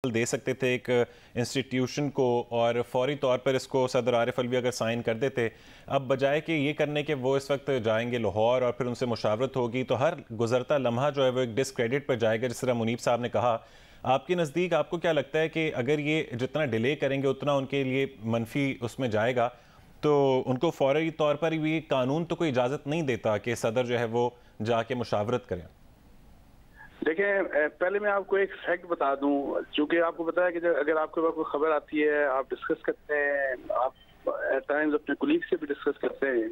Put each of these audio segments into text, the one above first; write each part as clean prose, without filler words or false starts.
दे सकते थे एक इंस्टीट्यूशन को और फौरी तौर पर इसको सदर आरिफ अलवी अगर साइन कर देते। अब बजाय कि ये करने के वो इस वक्त जाएंगे लाहौर और फिर उनसे मुशावरत होगी, तो हर गुजरता लम्हा जो है वो एक डिसक्रेडिट पर जाएगा। जिस तरह मुनीब साहब ने कहा, आपके नज़दीक आपको क्या लगता है कि अगर ये जितना डिले करेंगे उतना उनके लिए मनफी उसमें जाएगा, तो उनको फौरी तौर पर भी कानून तो कोई इजाज़त नहीं देता कि सदर जो है वो जाके मुशावरत करें? देखें, पहले मैं आपको एक फैक्ट बता दूं, चूंकि आपको पता है कि अगर आपके पास कोई खबर आती है, आप डिस्कस करते हैं, आप एट टाइम्स अपने कुलीग से भी डिस्कस करते हैं।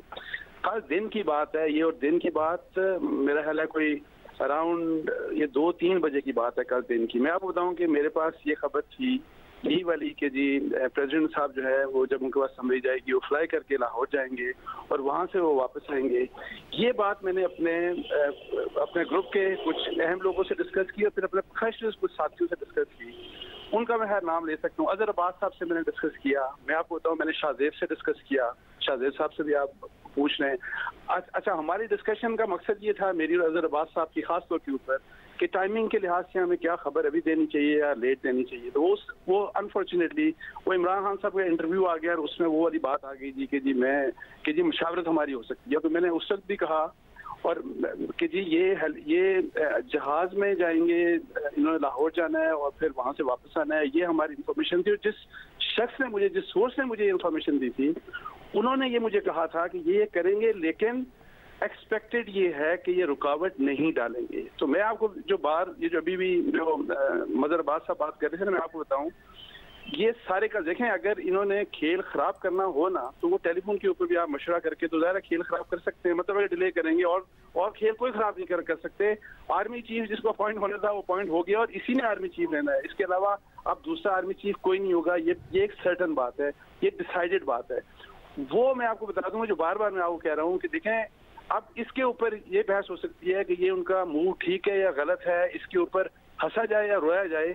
कल दिन की बात है ये, और दिन की बात मेरा ख्याल है कोई अराउंड ये 2-3 बजे की बात है कल दिन की। मैं आपको बताऊं कि मेरे पास ये खबर थी यही वाली कि जी प्रेसिडेंट साहब जो है वो जब उनके पास समरी जाएगी वो फ्लाई करके लाहौर जाएंगे और वहाँ से वो वापस आएंगे। ये बात मैंने अपने ग्रुप के कुछ अहम लोगों से डिस्कस की और फिर अपने प्रोफेशनल्स कुछ साथियों से डिस्कस की। उनका मैं हर नाम ले सकता हूँ। अजहर अब्बास साहब से मैंने डिस्कस किया, मैं आपको बताऊँ मैंने शाहजेब से डिस्कस किया, शाहजेब साहब से भी आप पूछ रहे हैं। अच्छा, हमारी डिस्कशन का मकसद ये था मेरी और अजहर अब्बास साहब की खास तौर के ऊपर कि टाइमिंग के लिहाज से हमें क्या खबर अभी देनी चाहिए या लेट देनी चाहिए। तो वो अनफॉर्चुनेटली वो इमरान खान साहब का इंटरव्यू आ गया और उसमें वो वाली बात आ गई जी कि जी मुशावरत हमारी हो सकती है। तो मैंने उस वक्त भी कहा और कि जी ये जहाज में जाएंगे, इन्होंने लाहौर जाना है और फिर वहां से वापस आना है, ये हमारी इंफॉर्मेशन थी। और जिस सोर्स ने मुझे इंफॉर्मेशन दी थी उन्होंने ये मुझे कहा था कि ये करेंगे, लेकिन एक्सपेक्टेड ये है कि ये रुकावट नहीं डालेंगे। तो मैं आपको ये जो अभी भी जो मदर अब्बास साहब बात कर रहे थे ना, मैं आपको बताऊं ये सारे का देखें, अगर इन्होंने खेल खराब करना हो ना तो वो टेलीफोन के ऊपर भी आप मशवरा करके तो ज़ाहिर खेल खराब कर सकते हैं। मतलब अगर डिले करेंगे और खेल कोई खराब नहीं कर सकते। आर्मी चीफ जिसको अपॉइंट होना था वो अपॉइंट हो गया और इसी ने आर्मी चीफ रहना है। इसके अलावा अब दूसरा आर्मी चीफ कोई नहीं होगा। ये एक सर्टन बात है, ये डिसाइडेड बात है। वो मैं आपको बता दूंगा जो बार बार मैं आपको कह रहा हूँ कि देखें, अब इसके ऊपर ये बहस हो सकती है कि ये उनका मूड ठीक है या गलत है, इसके ऊपर हंसा जाए या रोया जाए।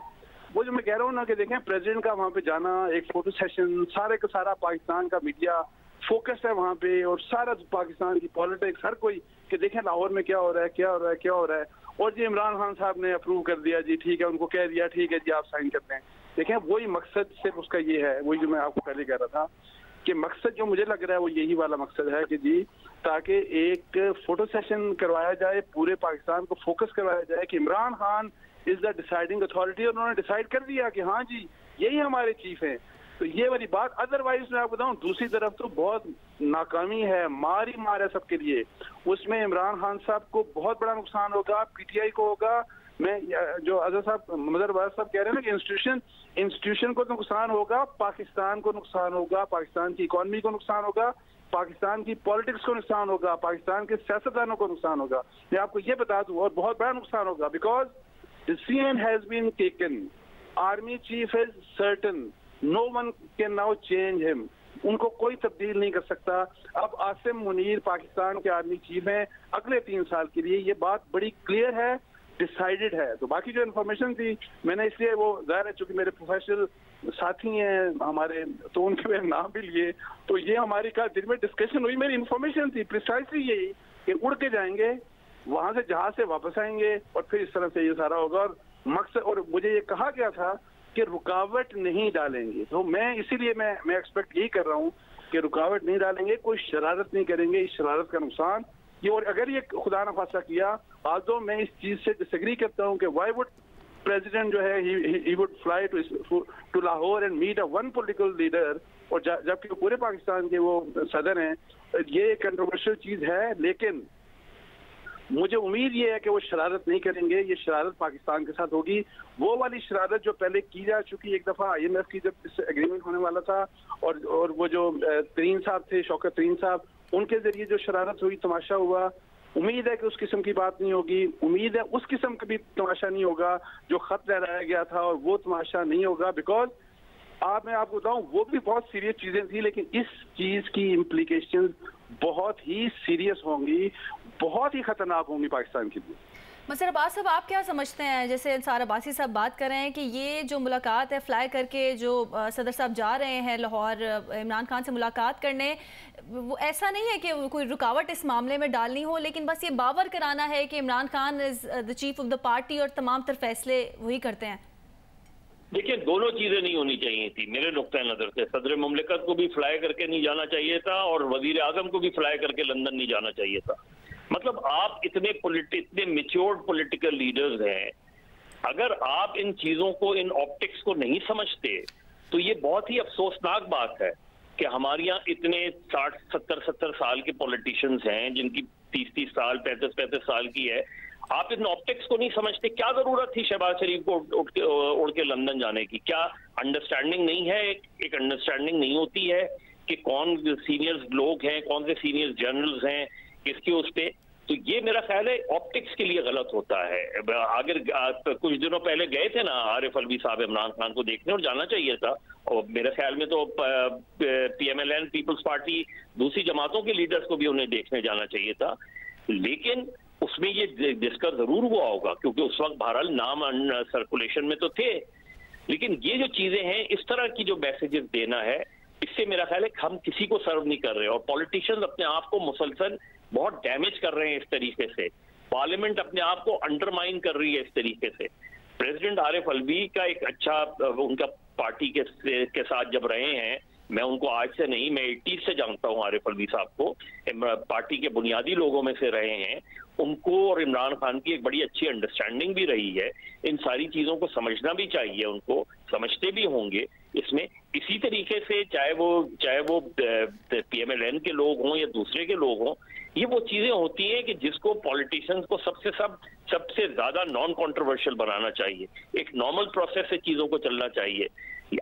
वो जो मैं कह रहा हूँ ना कि देखें प्रेसिडेंट का वहाँ पे जाना, एक फोटो सेशन, सारे का सारा पाकिस्तान का मीडिया फोकस है वहाँ पे और सारा पाकिस्तान की पॉलिटिक्स हर कोई कि देखें लाहौर में क्या हो रहा है, क्या हो रहा है, क्या हो रहा है। और जी इमरान खान साहब ने अप्रूव कर दिया, जी ठीक है, उनको कह दिया ठीक है जी आप साइन करते हैं। देखें वही मकसद सिर्फ उसका ये है, वही जो मैं आपको पहले कह रहा था कि मकसद जो मुझे लग रहा है वो यही वाला मकसद है कि जी ताकि एक फोटो सेशन करवाया जाए, पूरे पाकिस्तान को फोकस करवाया जाए कि Imran Khan is the deciding authority और उन्होंने डिसाइड कर दिया कि हाँ जी यही हमारे चीफ हैं। तो ये वाली बात, अदरवाइज मैं आपको बताऊं दूसरी तरफ तो बहुत नाकामी है, मार ही मार है सबके लिए। उसमें इमरान खान साहब को बहुत बड़ा नुकसान होगा, पीटीआई को होगा। मैं जो अजहर साहब मदर अब्बास साहब कह रहे हैं ना कि इंस्टीट्यूशन को तो नुकसान होगा, पाकिस्तान को नुकसान होगा, पाकिस्तान की इकॉनमी को नुकसान होगा, पाकिस्तान की पॉलिटिक्स को नुकसान होगा, पाकिस्तान के सियासतदानों को नुकसान होगा। मैं आपको ये बता दूं और बहुत बड़ा नुकसान होगा because decision has been taken, army chief is certain, no one can now change him, उनको कोई तब्दील नहीं कर सकता। अब आसिम मुनीर पाकिस्तान के आर्मी चीफ हैं अगले 3 साल के लिए, ये बात बड़ी क्लियर है, डिसाइडेड है। तो बाकी जो इन्फॉर्मेशन थी मैंने इसलिए वो जाहिर है चूंकि मेरे प्रोफेशनल साथी हैं हमारे तो उनके मैंने नाम भी लिए, तो ये हमारी कल दिन में डिस्कशन हुई। मेरी इन्फॉर्मेशन थी प्रिसाइसली यही कि उड़ के जाएंगे, वहां से जहाज से वापस आएंगे और फिर इस तरह से ये सारा होगा। और मकसद, और मुझे ये कहा गया था कि रुकावट नहीं डालेंगे, तो मैं इसीलिए मैं एक्सपेक्ट यही कर रहा हूँ कि रुकावट नहीं डालेंगे, कोई शरारत नहीं करेंगे। इस शरारत का नुकसान ये, और अगर ये खुदा न खासा किया, आल्दो मैं इस चीज से डिसएग्री करता हूँ कि व्हाई वुड प्रेसिडेंट जो है he would fly to Lahore and meet a one political leader, और जबकि पूरे पाकिस्तान के वो सदर हैं। ये कंट्रोवर्शियल चीज है, लेकिन मुझे उम्मीद ये है कि वो शरारत नहीं करेंगे। ये शरारत पाकिस्तान के साथ होगी, वो वाली शरारत जो पहले की जा चुकी एक दफा IMF की जब इस एग्रीमेंट होने वाला था, और वो जो तरीन साहब थे, शौकत तरीन साहब, उनके जरिए जो शरारत हुई, तमाशा हुआ। उम्मीद है कि उस किस्म की बात नहीं होगी, उम्मीद है उस किस्म का भी तमाशा नहीं होगा जो खत लहराया गया था, और वो तमाशा नहीं होगा। बिकॉज मैं आपको बताऊं वो भी बहुत सीरियस चीजें थी, लेकिन इस चीज की इम्प्लीकेशन बहुत ही सीरियस होंगी, बहुत ही खतरनाक होंगी पाकिस्तान के लिए। मसर अब्बास साहब, आप क्या समझते हैं, जैसे अंसार अब्बासी साहब बात कर रहे हैं कि ये जो मुलाकात है फ्लाई करके जो सदर साहब जा रहे हैं लाहौर इमरान खान से मुलाकात करने, वो ऐसा नहीं है कि कोई रुकावट इस मामले में डालनी हो, लेकिन बस ये बावर कराना है कि Imran Khan is the chief of the party और तमाम तर फैसले वही करते हैं। देखिए, दोनों चीजें नहीं होनी चाहिए थी मेरे नुक्ता नजर से। सदर मुमलिकत को भी फ्लाई करके नहीं जाना चाहिए था और वजीर आजम को भी फ्लाई करके लंदन नहीं जाना चाहिए था। मतलब आप इतने मेच्योर्ड पॉलिटिकल लीडर्स हैं, अगर आप इन चीजों को, इन ऑप्टिक्स को नहीं समझते तो ये बहुत ही अफसोसनाक बात है कि हमारे यहाँ इतने 60-70 साल के पॉलिटिशियंस हैं जिनकी 30-30 साल 35-35 साल की है। आप इन ऑप्टिक्स को नहीं समझते। क्या जरूरत थी शहबाज शरीफ को उड़ के लंदन जाने की? क्या अंडरस्टैंडिंग नहीं है? एक अंडरस्टैंडिंग नहीं होती है कि कौन सीनियर लोग हैं, कौन से सीनियर जनरल्स हैं, किसके उस पे। तो ये मेरा ख्याल है ऑप्टिक्स के लिए गलत होता है। अगर कुछ दिनों पहले गए थे ना आरिफ अलवी साहब इमरान खान को देखने, और जाना चाहिए था, और मेरे ख्याल में तो PMLN पीपल्स पार्टी दूसरी जमातों के लीडर्स को भी उन्हें देखने जाना चाहिए था। लेकिन उसमें ये डिस्कस जरूर हुआ होगा क्योंकि उस वक्त बहरहाल नाम सर्कुलेशन में तो थे। लेकिन ये जो चीजें हैं, इस तरह की जो मैसेजेस देना है, इससे मेरा ख्याल है कि हम किसी को सर्व नहीं कर रहे और पॉलिटिशियंस अपने आप को मुसलसल बहुत डैमेज कर रहे हैं इस तरीके से। पार्लियामेंट अपने आप को अंडरमाइन कर रही है इस तरीके से। प्रेसिडेंट आरिफ अलवी का एक अच्छा, उनका पार्टी के साथ जब रहे हैं, मैं उनको आज से नहीं, मैं 80 से जानता हूं आरिफ अलवी साहब को, पार्टी के बुनियादी लोगों में से रहे हैं। उनको और इमरान खान की एक बड़ी अच्छी अंडरस्टैंडिंग भी रही है। इन सारी चीजों को समझना भी चाहिए, उनको समझते भी होंगे इसमें। इसी तरीके से चाहे वो PMLN के लोग हों या दूसरे के लोग हों, ये वो चीजें होती हैं कि जिसको पॉलिटिशियंस को सबसे ज्यादा नॉन कंट्रोवर्शियल बनाना चाहिए। एक नॉर्मल प्रोसेस से चीजों को चलना चाहिए।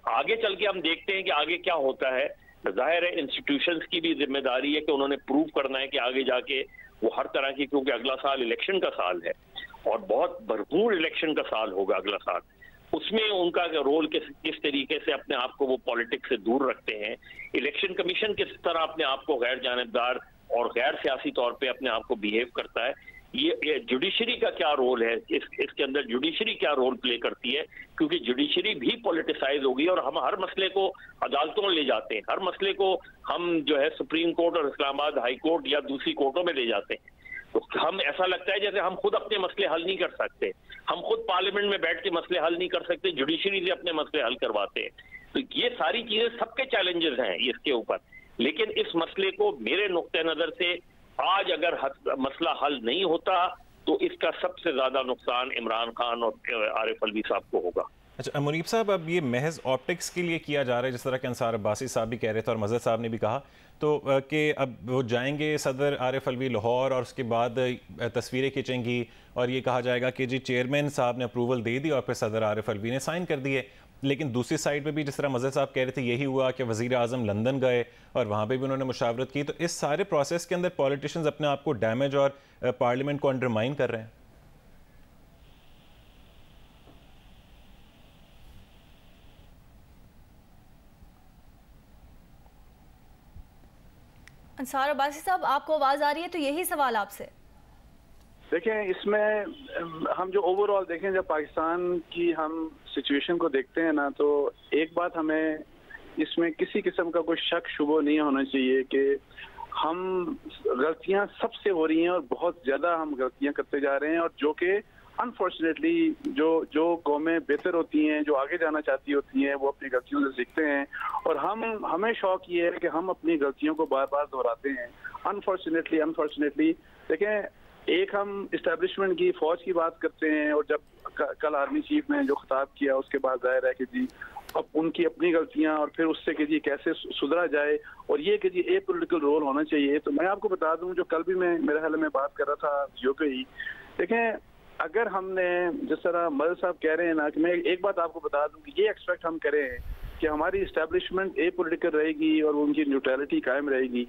आगे चल के हम देखते हैं कि आगे क्या होता है। जाहिर है इंस्टीट्यूशंस की भी जिम्मेदारी है कि उन्होंने प्रूव करना है कि आगे जाके वो हर तरह की, क्योंकि अगला साल इलेक्शन का साल है और बहुत भरपूर इलेक्शन का साल होगा अगला साल, उसमें उनका रोल किस तरीके से अपने आप को वो पॉलिटिक्स से दूर रखते हैं। इलेक्शन कमीशन किस तरह अपने आप को गैर जानिबदार और गैर सियासी तौर पे अपने आप को बिहेव करता है। ये जुडिशरी का क्या रोल है, इसके अंदर जुडिशरी क्या रोल प्ले करती है, क्योंकि जुडिशरी भी पॉलिटिसाइज होगी और हम हर मसले को अदालतों में ले जाते हैं, हर मसले को हम जो है सुप्रीम कोर्ट और इस्लामाबाद हाई कोर्ट या दूसरी कोर्टों में ले जाते हैं। तो हम, ऐसा लगता है जैसे हम खुद अपने मसले हल नहीं कर सकते, हम खुद पार्लियामेंट में बैठ के मसले हल नहीं कर सकते, जुडिशरी से अपने मसले हल करवाते हैं। तो ये सारी चीजें सबके चैलेंजेस हैं इसके ऊपर। लेकिन इस मसले को मेरे नुक्ते नजर से आज अगर मसला हल नहीं होता तो इसका सबसे ज्यादा नुकसान इमरान खान और आरिफ अलवी साहब को होगा। अच्छा मुनीब साहब, अब ये महज ऑप्टिक्स के लिए किया जा रहा है, जिस तरह के अंसार अब्बासी साहब भी कह रहे थे और मजहर साहब ने भी कहा, तो कि अब वो जाएंगे सदर आरिफ अलवी लाहौर और उसके बाद तस्वीरें खींचेंगी और ये कहा जाएगा कि जी चेयरमैन साहब ने अप्रूवल दे दी और फिर सदर आरिफ अलवी ने साइन कर दिए। लेकिन दूसरी साइड पे भी जिस तरह मजहर साहब कह रहे थे, यही हुआ कि वज़ीर आज़म लंदन गए और वहाँ पे भी उन्होंने मुशावरत की। तो इस सारे प्रोसेस के अंदर पॉलिटिशियंस अपने आप को डैमेज और पार्लियामेंट को अंडरमाइन कर रहे हैं। अंसार अब्बासी साहब, आपको आवाज़ आ रही है? तो यही सवाल आपसे। देखें, इसमें हम जो ओवरऑल देखें, जब पाकिस्तान की हम सिचुएशन को देखते हैं ना, तो एक बात हमें इसमें किसी किस्म का कोई शक शुबा नहीं होना चाहिए कि हम गलतियां सबसे हो रही हैं और बहुत ज़्यादा हम गलतियां करते जा रहे हैं, और जो कि अनफॉर्चुनेटली जो कौमें बेहतर होती हैं, जो आगे जाना चाहती होती हैं, वो अपनी गलतियों से सीखते हैं। और हमें शौक ये है कि हम अपनी गलतियों को बार बार दोहराते हैं। अनफॉर्चुनेटली देखें, एक हम इस्टेब्लिशमेंट की, फौज की बात करते हैं, और जब कल आर्मी चीफ ने जो खिताब किया उसके बाद जाहिर है कि जी अब उनकी अपनी गलतियां और फिर उससे कि जी कैसे सुधरा जाए, और ये कि जी ए पॉलिटिकल रोल होना चाहिए। तो मैं आपको बता दूं, जो कल भी मैं मेरे ख्याल में बात कर रहा था जियो पे ही, देखें अगर हमने जिस तरह मदर साहब कह रहे हैं ना, कि मैं एक बात आपको बता दूं कि ये एक्सपेक्ट हम करें कि हमारी इस्टेब्लिशमेंट ए पॉलिटिकल रहेगी और उनकी न्यूट्रलिटी कायम रहेगी,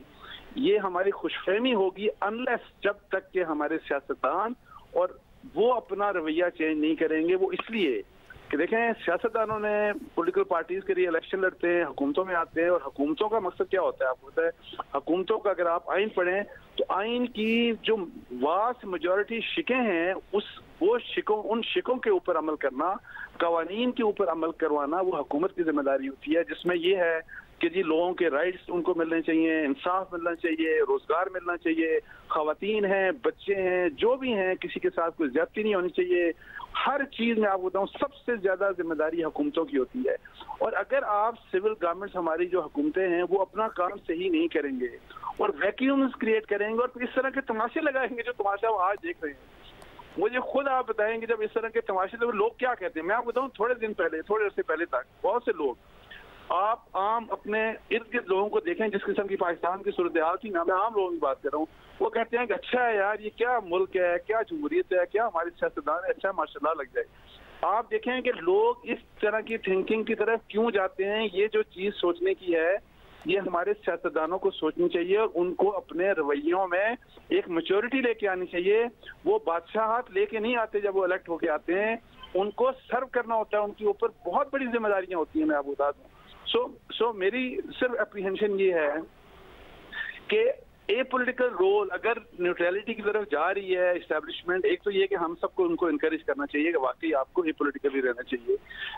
ये हमारी खुशफहमी होगी अनलेस, जब तक कि हमारे सियासतदान और वो अपना रवैया चेंज नहीं करेंगे। वो इसलिए कि देखें, सियासतदानों ने पॉलिटिकल पार्टीज के लिए इलेक्शन लड़ते हैं, हुकूमतों में आते हैं, और हुकूमतों का मकसद क्या होता है आपको पता है? हुकूमतों का अगर आप आइन पढ़ें तो आइन की जो वास्ट मेजॉरिटी शिकें हैं, उन शिकों के ऊपर अमल करना, कवानीन के ऊपर अमल करवाना, वो हुकूमत की जिम्मेदारी होती है, जिसमें ये है कि जी लोगों के राइट्स उनको मिलने चाहिए, इंसाफ मिलना चाहिए, रोजगार मिलना चाहिए, खवातीन हैं, बच्चे हैं, जो भी हैं, किसी के साथ कोई ज्यादती नहीं होनी चाहिए, हर चीज में आपको बताऊं सबसे ज्यादा जिम्मेदारी हुकूमतों की होती है। और अगर आप सिविल गवर्नमेंट्स हमारी जो हुकूमतें हैं वो अपना काम सही नहीं करेंगे और वैक्यूम्स क्रिएट करेंगे और इस तरह के तमाशे लगाएंगे जो तमाशा हम आज देख रहे हैं, मुझे खुद आप बताएंगे जब इस तरह के तमाशे तो लोग क्या कहते हैं। मैं आपको बताऊं थोड़े अर्से पहले तक बहुत से लोग, आप आम अपने इर्द गिर्द लोगों को देखें जिस किस्म की पाकिस्तान की सूरत हाल थी ना, मैं आम लोगों की बात कर रहा हूँ, वो कहते हैं कि अच्छा है यार, ये क्या मुल्क है, क्या जमहूरियत है, क्या हमारे सियासतदान है, अच्छा माशाल्लाह लग जाए। आप देखें कि लोग इस तरह की थिंकिंग की तरफ क्यों जाते हैं, ये जो चीज सोचने की है ये हमारे सियासतदानों को सोचनी चाहिए और उनको अपने रवैयों में एक मैच्योरिटी लेके आनी चाहिए। वो बादशाहत लेके नहीं आते जब वो इलेक्ट होके आते हैं, उनको सर्व करना होता है, उनके ऊपर बहुत बड़ी जिम्मेदारियां होती हैं, मैं आपको बता दूं। सो मेरी सिर्फ एप्रीहेंशन ये है कि ए पॉलिटिकल रोल अगर न्यूट्रलिटी की तरफ जा रही है इस्टेब्लिशमेंट, एक तो ये कि हम सबको उनको इनकरेज करना चाहिए कि वाकई आपको ए पॉलिटिकली रहना चाहिए,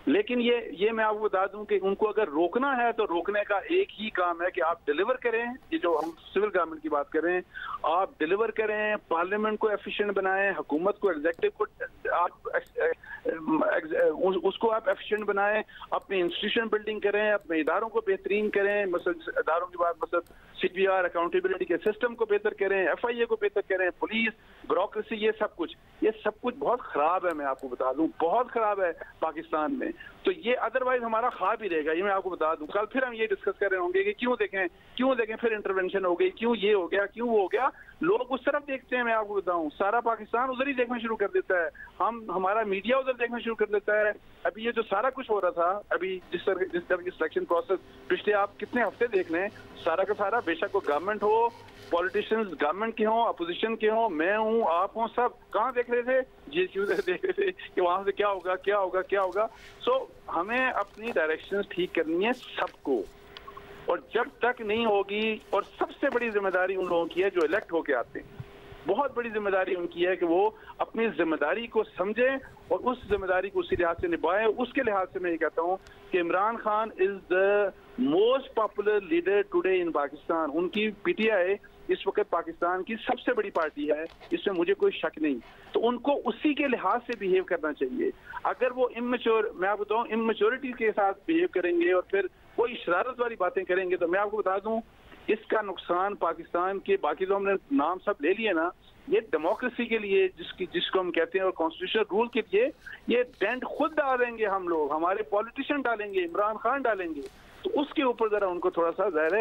लेकिन ये मैं आपको बता दूं कि उनको अगर रोकना है तो रोकने का एक ही काम है कि आप डिलीवर करें। ये जो हम सिविल गवर्नमेंट की बात करें, आप डिलीवर करें, पार्लियामेंट को एफिशिएंट बनाएं, हुकूमत को, एग्जीक्यूटिव को आप उसको आप एफिशिएंट बनाएं, अपनी इंस्टीट्यूशन बिल्डिंग करें, अपने इदारों को बेहतरीन करें, मतलब इदारों की बात मतलब CPR अकाउंटेबिलिटी के सिस्टम को बेहतर करें, FIA को बेहतर करें, पुलिस, ब्यूरोक्रेसी, ये सब कुछ बहुत खराब है। मैं आपको बता दूं बहुत खराब है पाकिस्तान में। तो ये अदरवाइज हमारा ख्वाब ही रहेगा, ये मैं आपको बता दूं। कल फिर हम ये डिस्कस कर रहे होंगे कि क्यों देखें फिर इंटरवेंशन हो गई, क्यों ये हो गया, क्यों वो हो गया। लोग उस तरफ देखते हैं, मैं आपको बताऊं सारा पाकिस्तान उधर ही देखना शुरू कर देता है, हमारा मीडिया उधर देखना शुरू कर देता है। अभी ये जो सारा कुछ हो रहा था, अभी जिस तरह की सिलेक्शन प्रोसेस पिछले आप कितने हफ्ते देख लें, सारा का सारा, बेशक वो गवर्नमेंट हो, पॉलिटिशियंस गवर्नमेंट के हों, अपोजिशन के हों, मैं हूं, आप हों, सब कहाँ देख रहे थे, ये क्यों देख रहे थे कि वहां से क्या होगा। सो हमें अपनी डायरेक्शंस ठीक करनी है सबको, और जब तक नहीं होगी, और सबसे बड़ी जिम्मेदारी उन लोगों की है जो इलेक्ट होके आते हैं, बहुत बड़ी जिम्मेदारी उनकी है कि वो अपनी जिम्मेदारी को समझें और उस जिम्मेदारी को उसी लिहाज से निभाएं। उसके लिहाज से मैं ये कहता हूँ कि Imran Khan is the most popular leader today in Pakistan. उनकी PTI इस वक्त पाकिस्तान की सबसे बड़ी पार्टी है, इसमें मुझे कोई शक नहीं। तो उनको उसी के लिहाज से बिहेव करना चाहिए। अगर वो इमेच्योर, मैं आपको बताऊं, इमेच्योरिटी के साथ बिहेव करेंगे और फिर कोई शरारत वाली बातें करेंगे, तो मैं आपको बता दूं इसका नुकसान पाकिस्तान के, बाकी जो हमने नाम सब ले लिए ना, ये डेमोक्रेसी के लिए जिसको हम कहते हैं और कॉन्स्टिट्यूशनल रूल के लिए, ये डेंट खुद डालेंगे हम लोग, हमारे पॉलिटिशियन डालेंगे, इमरान खान डालेंगे। तो उसके ऊपर जरा उनको थोड़ा सा ज़ाहिर है